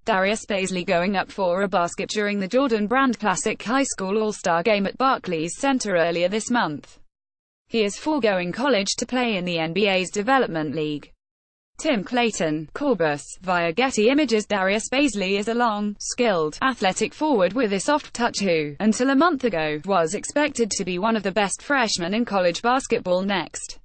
Darius Bazley going up for a basket during the Jordan Brand Classic High School All-Star Game at Barclays Center earlier this month. He is foregoing college to play in the NBA's Development League. Tim Clayton, Corbus, via Getty Images. Darius Bazley is a long, skilled, athletic forward with a soft touch who, until a month ago, was expected to be one of the best freshmen in college basketball next.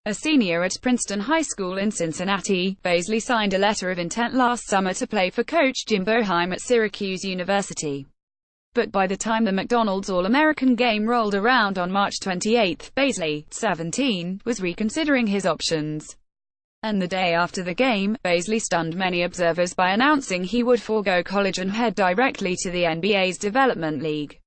A senior at Princeton High School in Cincinnati, Bazley signed a letter of intent last summer to play for coach Jim Boeheim at Syracuse University. But by the time the McDonald's All-American game rolled around on March 28, Bazley, 17, was reconsidering his options. And the day after the game, Bazley stunned many observers by announcing he would forego college and head directly to the NBA's Development League.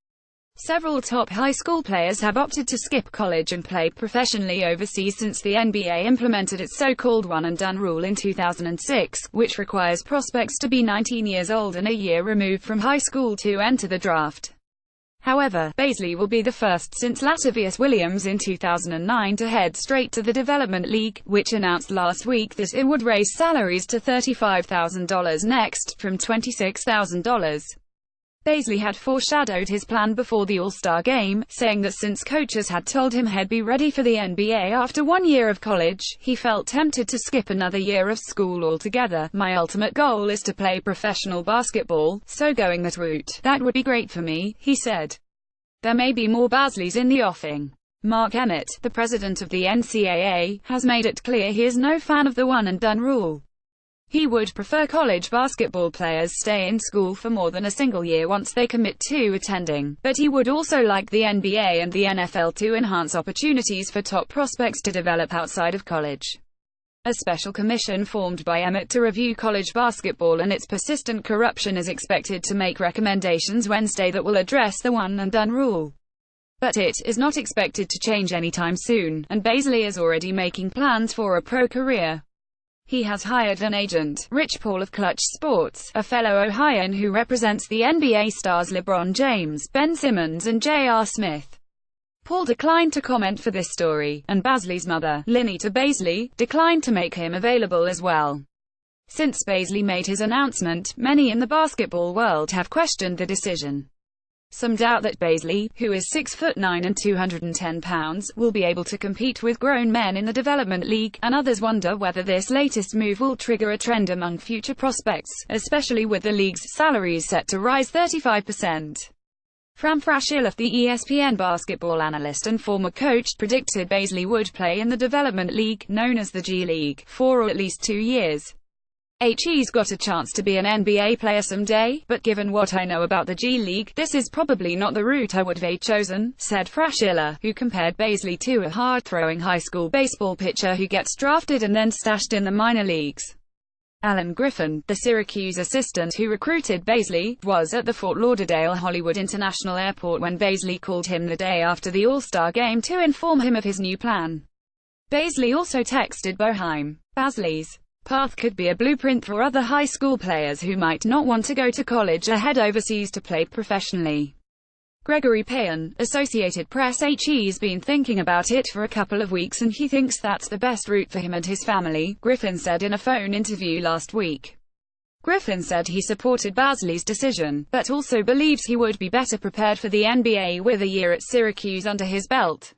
Several top high school players have opted to skip college and play professionally overseas since the NBA implemented its so-called one-and-done rule in 2006, which requires prospects to be 19 years old and a year removed from high school to enter the draft. However, Bazley will be the first since Latavius Williams in 2009 to head straight to the Development League, which announced last week that it would raise salaries to $35,000 next, from $26,000. Bazley had foreshadowed his plan before the All-Star Game, saying that since coaches had told him he'd be ready for the NBA after 1 year of college, he felt tempted to skip another year of school altogether. "My ultimate goal is to play professional basketball, so going that route, that would be great for me," he said. There may be more Bazleys in the offing. Mark Emmett, the president of the NCAA, has made it clear he is no fan of the one-and-done rule. He would prefer college basketball players stay in school for more than a single year once they commit to attending, but he would also like the NBA and the NFL to enhance opportunities for top prospects to develop outside of college. A special commission formed by Emmett to review college basketball and its persistent corruption is expected to make recommendations Wednesday that will address the one-and-done rule. But it is not expected to change anytime soon, and Bazley is already making plans for a pro career. He has hired an agent, Rich Paul of Clutch Sports, a fellow Ohioan who represents the NBA stars LeBron James, Ben Simmons and J.R. Smith. Paul declined to comment for this story, and Bazley's mother, Lynita Bazley, declined to make him available as well. Since Bazley made his announcement, many in the basketball world have questioned the decision. Some doubt that Bazley, who is 6'9" and 210 pounds, will be able to compete with grown men in the Development League, and others wonder whether this latest move will trigger a trend among future prospects, especially with the league's salaries set to rise 35%. Fran Fraschilla, the ESPN basketball analyst and former coach, predicted Bazley would play in the Development League, known as the G League, for at least 2 years. He's got a chance to be an NBA player someday, but given what I know about the G League, this is probably not the route I would have chosen, said Fraschilla, who compared Bazley to a hard-throwing high school baseball pitcher who gets drafted and then stashed in the minor leagues. Alan Griffin, the Syracuse assistant who recruited Bazley, was at the Fort Lauderdale Hollywood International Airport when Bazley called him the day after the All-Star Game to inform him of his new plan. Bazley also texted Boeheim. Bazley's path could be a blueprint for other high school players who might not want to go to college or head overseas to play professionally. Gregory Payan, Associated Press. He's been thinking about it for a couple of weeks and he thinks that's the best route for him and his family, Griffin said in a phone interview last week. Griffin said he supported Bazley's decision, but also believes he would be better prepared for the NBA with a year at Syracuse under his belt.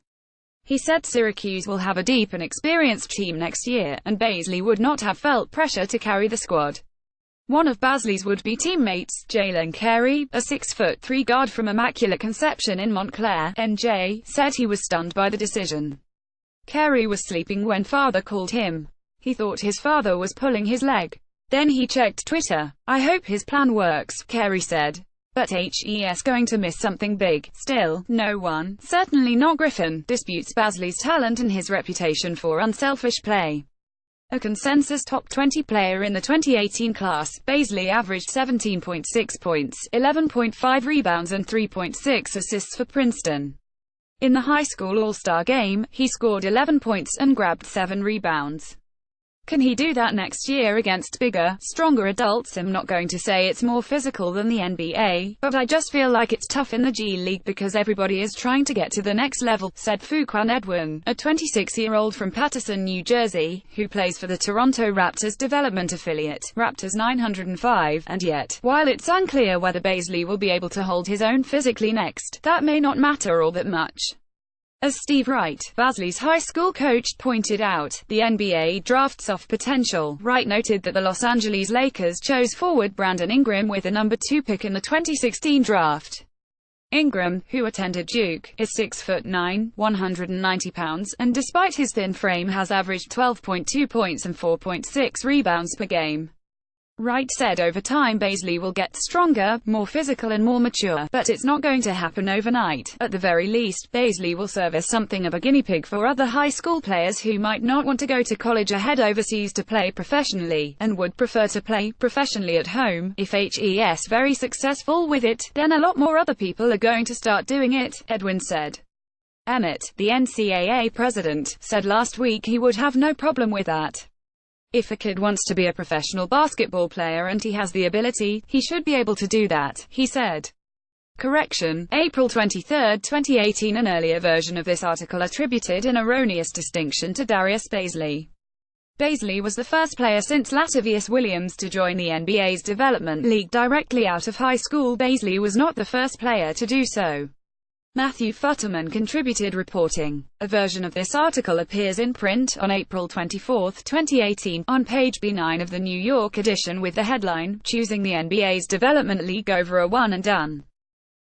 He said Syracuse will have a deep and experienced team next year, and Bazley would not have felt pressure to carry the squad. One of Bazley's would-be teammates, Jalen Carey, a 6'3" guard from Immaculate Conception in Montclair, NJ, said he was stunned by the decision. Carey was sleeping when father called him. He thought his father was pulling his leg. Then he checked Twitter. "I hope his plan works," Carey said. But he's going to miss something big. Still, no one, certainly not Griffin, disputes Bazley's talent and his reputation for unselfish play. A consensus top 20 player in the 2018 class, Bazley averaged 17.6 points, 11.5 rebounds and 3.6 assists for Princeton. In the high school All-Star Game, he scored 11 points and grabbed 7 rebounds. Can he do that next year against bigger, stronger adults? I'm not going to say it's more physical than the NBA, but I just feel like it's tough in the G League because everybody is trying to get to the next level, said Fuquan Edwin, a 26-year-old from Paterson, New Jersey, who plays for the Toronto Raptors development affiliate, Raptors 905, and yet, while it's unclear whether Bazley will be able to hold his own physically next, that may not matter all that much. As Steve Wright, Bazley's high school coach, pointed out, the N.B.A. draft's off potential. Wright noted that the Los Angeles Lakers chose forward Brandon Ingram with the number 2 pick in the 2016 draft. Ingram, who attended Duke, is 6'9", 190 pounds, and despite his thin frame has averaged 12.2 points and 4.6 rebounds per game. Wright said over time Bazley will get stronger, more physical and more mature, but it's not going to happen overnight. At the very least, Bazley will serve as something of a guinea pig for other high school players who might not want to go to college or head overseas to play professionally, and would prefer to play professionally at home. If he's very successful with it, then a lot more other people are going to start doing it, Edwin said. Emmett, the NCAA president, said last week he would have no problem with that. If a kid wants to be a professional basketball player and he has the ability, he should be able to do that, he said. Correction, April 23, 2018. An earlier version of this article attributed an erroneous distinction to Darius Bazley. Bazley was the first player since Latavius Williams to join the NBA's development league directly out of high school. Bazley was not the first player to do so. Matthew Futterman contributed reporting. A version of this article appears in print on April 24, 2018, on page B9 of the New York edition with the headline, "Choosing the NBA's Development League over a one and done."